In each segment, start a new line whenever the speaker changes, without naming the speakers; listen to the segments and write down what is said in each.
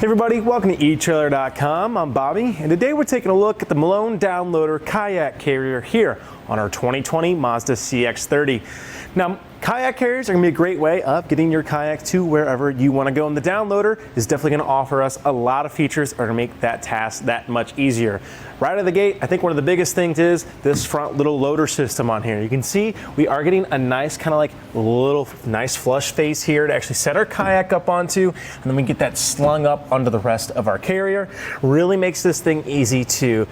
Hey everybody, welcome to etrailer.com. I'm Bobby, and today we're taking a look at the Malone Downloader Kayak Carrier here on our 2020 Mazda CX-30. Now, kayak carriers are going to be a great way of getting your kayak to wherever you want to go, and the Downloader is definitely going to offer us a lot of features that are going to make that task that much easier. Right out of the gate, I think one of the biggest things is this front little loader system on here. You can see we are getting a nice kind of like little nice flush face here to actually set our kayak up onto, and then we get that slung up onto the rest of our carrier. Really makes this thing easy to,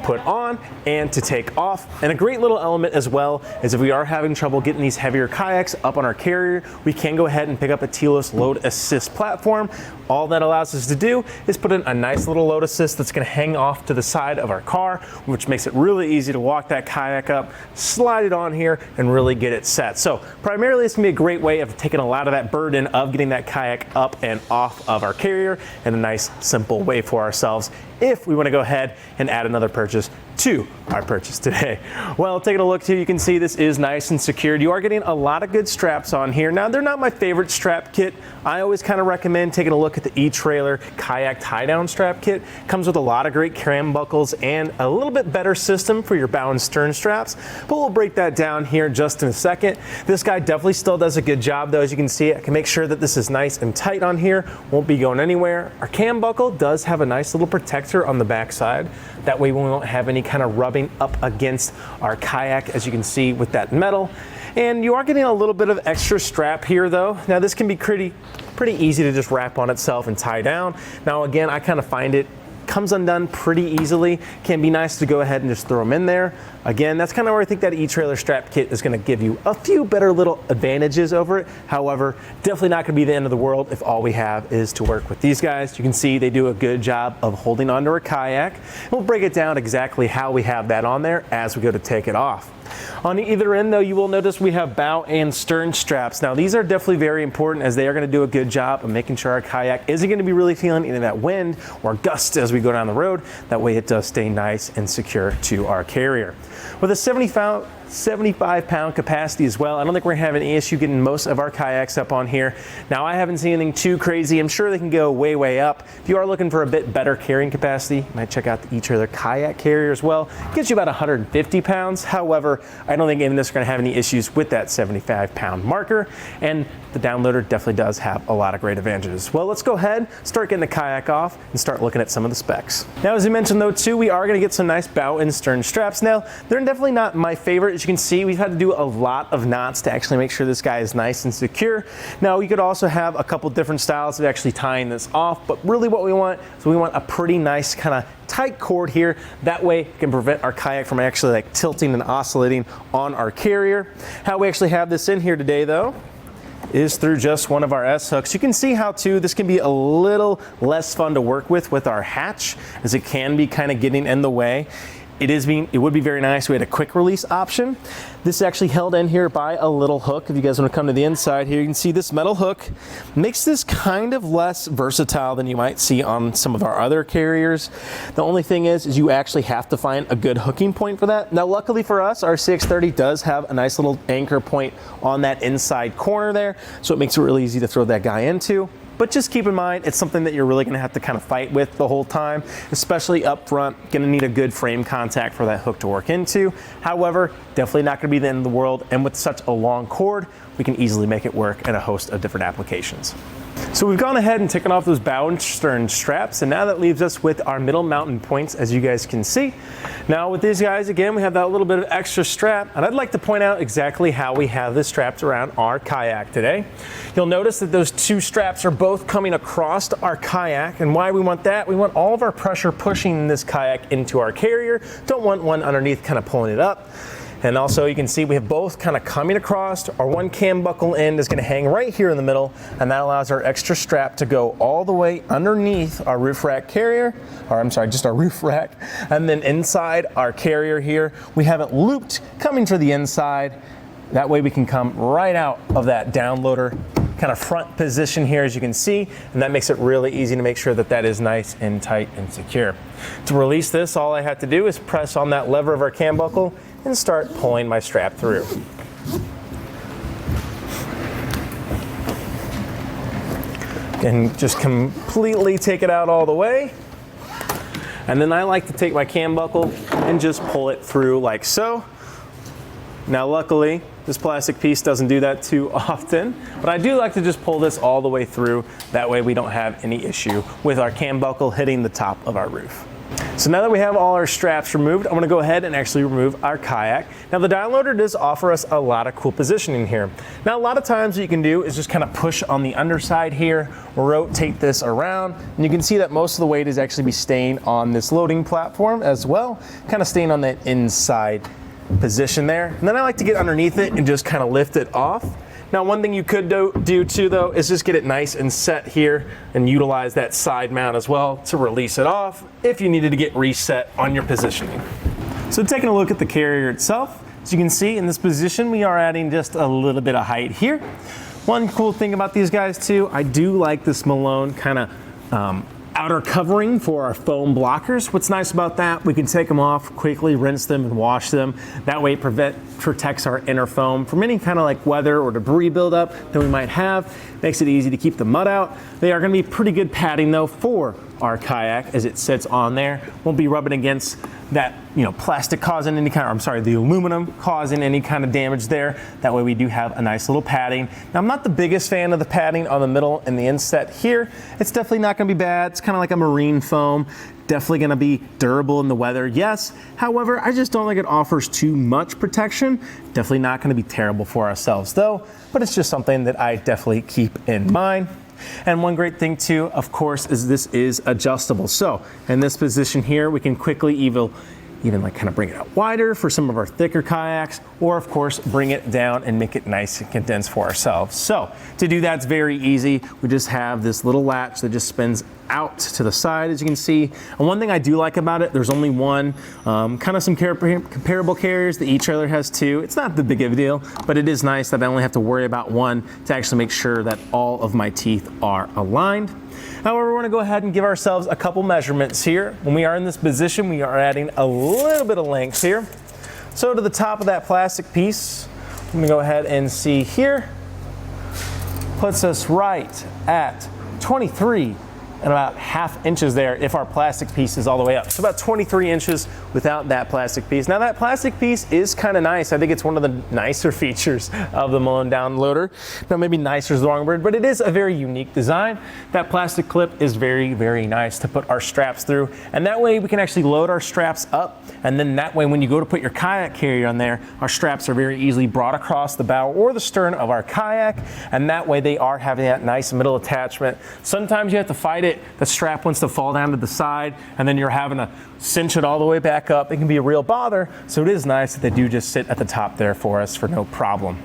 put on and to take off. And a great little element as well is if we are having trouble getting these heavier kayaks up on our carrier, we can go ahead and pick up a Telos Load Assist platform. All that allows us to do is put in a nice little load assist that's going to hang off to the side of our car, which makes it really easy to walk that kayak up, slide it on here, and really get it set. So primarily it's going to be a great way of taking a lot of that burden of getting that kayak up and off of our carrier in a nice simple way for ourselves if we want to go ahead and add another purchase to our purchase today. Well, taking a look here, you can see this is nice and secured. You are getting a lot of good straps on here. Now, they're not my favorite strap kit. I always kind of recommend taking a look at the eTrailer Kayak tie-down strap kit. Comes with a lot of great cram buckles and a little bit better system for your bow and stern straps, but we'll break that down here just in a second. This guy definitely still does a good job though. As you can see, I can make sure that this is nice and tight on here, won't be going anywhere. Our cam buckle does have a nice little protector on the back side. That way we won't have any kind of rubbing up against our kayak, as you can see with that metal. And you are getting a little bit of extra strap here though. Now this can be pretty easy to just wrap on itself and tie down. Now again, I kind of find it comes undone pretty easily. Can be nice to go ahead and just throw them in there. Again, that's kind of where I think that eTrailer strap kit is going to give you a few better little advantages over it. However, definitely not going to be the end of the world if all we have is to work with these guys. You can see they do a good job of holding onto our kayak. We'll break it down exactly how we have that on there as we go to take it off. On either end though, you will notice we have bow and stern straps. Now these are definitely very important as they are going to do a good job of making sure our kayak isn't going to be really feeling any of that wind or gust as we go down the road. That way it does stay nice and secure to our carrier. With a 75-pound capacity as well, I don't think we're going to have any issue getting most of our kayaks up on here. Now I haven't seen anything too crazy. I'm sure they can go way up. If you are looking for a bit better carrying capacity, you might check out the eTrailer Kayak Carrier as well. It gives you about 150 pounds. However, I don't think any of this is going to have any issues with that 75-pound marker, and the Downloader definitely does have a lot of great advantages. Well, let's go ahead, start getting the kayak off, and start looking at some of the specs. Now, as I mentioned though too, we are going to get some nice bow and stern straps. Now, they're definitely not my favorite. As you can see, we've had to do a lot of knots to actually make sure this guy is nice and secure. Now, you could also have a couple different styles of actually tying this off, but really what we want is we want a pretty nice kind of tight cord here. That way it can prevent our kayak from actually like tilting and oscillating on our carrier. How we actually have this in here today though is through just one of our S-hooks. You can see how too this can be a little less fun to work with our hatch, as it can be kind of getting in the way. It would be very nice if we had a quick release option. This is actually held in here by a little hook. If you guys want to come to the inside here, you can see this metal hook makes this kind of less versatile than you might see on some of our other carriers. The only thing is you actually have to find a good hooking point for that. Now, luckily for us, our CX-30 does have a nice little anchor point on that inside corner there, so it makes it really easy to throw that guy into. But just keep in mind, it's something that you're really going to have to kind of fight with the whole time, especially up front. Going to need a good frame contact for that hook to work into. However, definitely not going to be the end of the world, and with such a long cord, we can easily make it work in a host of different applications. So we've gone ahead and taken off those bow and stern straps, and now that leaves us with our middle mounting points, as you guys can see. Now with these guys, again, we have that little bit of extra strap, and I'd like to point out exactly how we have this strapped around our kayak today. You'll notice that those two straps are both coming across our kayak, and why we want that? We want all of our pressure pushing this kayak into our carrier. Don't want one underneath kind of pulling it up. And also you can see we have both kind of coming across. Our one cam buckle end is going to hang right here in the middle, and that allows our extra strap to go all the way underneath our roof rack carrier, or I'm sorry, just our roof rack. And then inside our carrier here, we have it looped coming to the inside. That way we can come right out of that Downloader kind of front position here, as you can see, and that makes it really easy to make sure that that is nice and tight and secure. To release this, all I have to do is press on that lever of our cam buckle and start pulling my strap through. and just completely take it out all the way. And then I like to take my cam buckle and just pull it through like so. Now luckily, this plastic piece doesn't do that too often, but I do like to just pull this all the way through. That way we don't have any issue with our cam buckle hitting the top of our roof. So now that we have all our straps removed, I'm gonna go ahead and actually remove our kayak. Now the down loader does offer us a lot of cool positioning here. Now a lot of times what you can do is just kind of push on the underside here, rotate this around, and you can see that most of the weight is actually be staying on this loading platform as well, kind of staying on that inside position there. And then I like to get underneath it and just kind of lift it off. Now one thing you could do too though is just get it nice and set here and utilize that side mount as well to release it off if you needed to get reset on your positioning. So taking a look at the carrier itself, as you can see in this position we are adding just a little bit of height here. One cool thing about these guys too, I do like this Malone kind of outer covering for our foam blockers. What's nice about that, we can take them off, quickly rinse them and wash them. That way it protects our inner foam from any kind of like weather or debris buildup that we might have. Makes it easy to keep the mud out. They are gonna be pretty good padding though for our kayak as it sits on there. Won't be rubbing against that, plastic causing any kind of, I'm sorry, the aluminum causing any kind of damage there. That way we do have a nice little padding. Now I'm not the biggest fan of the padding on the middle and the inset here. It's definitely not gonna be bad. It's kind of like a marine foam. Definitely gonna be durable in the weather, yes. However, I just don't think it offers too much protection. Definitely not gonna be terrible for ourselves though, but it's just something that I definitely keep in mind. And one great thing too, of course, is this is adjustable. So in this position here, we can quickly even like kind of bring it out wider for some of our thicker kayaks, or of course bring it down and make it nice and condensed for ourselves. So to do that, it's very easy. We just have this little latch that just spins out to the side, as you can see. And one thing I do like about it, there's only one. Kind of some comparable carriers. The etrailer has two. It's not the big of a deal, but it is nice that I only have to worry about one to actually make sure that all of my teeth are aligned. However, we're gonna go ahead and give ourselves a couple measurements here. When we are in this position, we are adding a little bit of length here. So to the top of that plastic piece, I'm gonna go ahead and see here, puts us right at 23 and about ½ inches there if our plastic piece is all the way up. So about 23 inches without that plastic piece. Now that plastic piece is kind of nice. I think it's one of the nicer features of the Malone down loader. Now maybe nicer is the wrong word, but it is a very unique design. That plastic clip is very, very nice to put our straps through. And that way we can actually load our straps up. And then that way when you go to put your kayak carrier on there, our straps are very easily brought across the bow or the stern of our kayak. And that way they are having that nice middle attachment. Sometimes you have to fight it. The strap wants to fall down to the side and then you're having to cinch it all the way back up. It can be a real bother. So it is nice that they do just sit at the top there for us for no problem.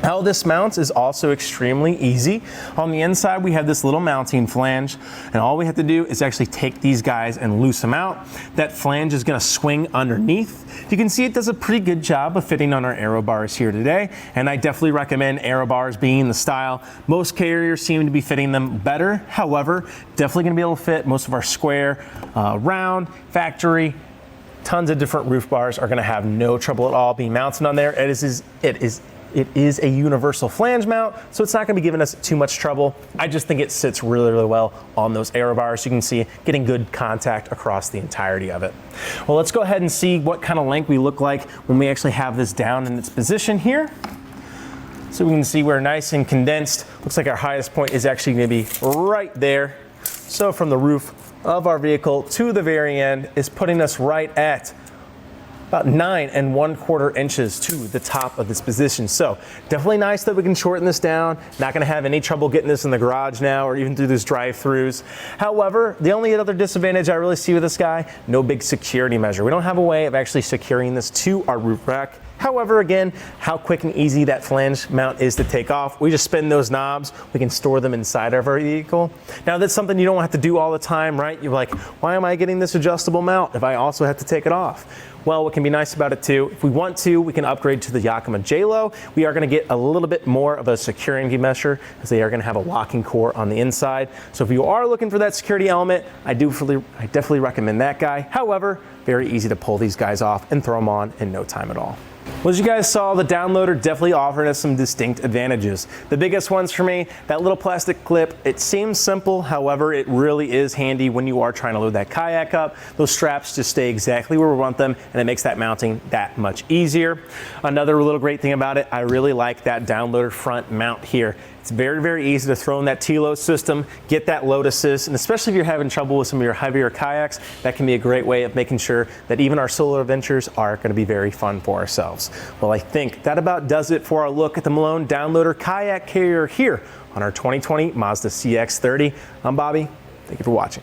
How this mounts is also extremely easy. On the inside, we have this little mounting flange, and all we have to do is actually take these guys and loose them out. That flange is gonna swing underneath. You can see it does a pretty good job of fitting on our aero bars here today, and I definitely recommend aero bars being the style. Most carriers seem to be fitting them better. However, definitely gonna be able to fit most of our square, round, factory, tons of different roof bars are gonna have no trouble at all being mounted on there. It is a universal flange mount, so it's not gonna be giving us too much trouble. I just think it sits really, really well on those aero bars. You can see getting good contact across the entirety of it. Well, let's go ahead and see what kind of length we look like when we actually have this down in its position here. So we can see we're nice and condensed. Looks like our highest point is actually gonna be right there. So from the roof of our vehicle to the very end is putting us right at about 9 1/4 inches to the top of this position. So definitely nice that we can shorten this down. Not gonna have any trouble getting this in the garage now or even through these drive-throughs. However, the only other disadvantage I really see with this guy, no big security measure. We don't have a way of actually securing this to our roof rack. However, again, how quick and easy that flange mount is to take off. We just spin those knobs. We can store them inside of our vehicle. Now that's something you don't have to do all the time, right? You're like, why am I getting this adjustable mount if I also have to take it off? Well, what can be nice about it too, if we want to, we can upgrade to the Yakima J-Lo. We are gonna get a little bit more of a security measure as they are gonna have a locking core on the inside. So if you are looking for that security element, I definitely recommend that guy. However, very easy to pull these guys off and throw them on in no time at all. Well, as you guys saw, the downloader definitely offered us some distinct advantages. The biggest ones for me, that little plastic clip, it seems simple, however, it really is handy when you are trying to load that kayak up. Those straps just stay exactly where we want them, and it makes that mounting that much easier. Another little great thing about it, I really like that downloader front mount here. It's very, very easy to throw in that Telos system, get that load assist, and especially if you're having trouble with some of your heavier kayaks, that can be a great way of making sure that even our solo adventures are going to be very fun for ourselves. Well, I think that about does it for our look at the Malone Downloader Kayak Carrier here on our 2020 Mazda CX-30. I'm Bobby. Thank you for watching.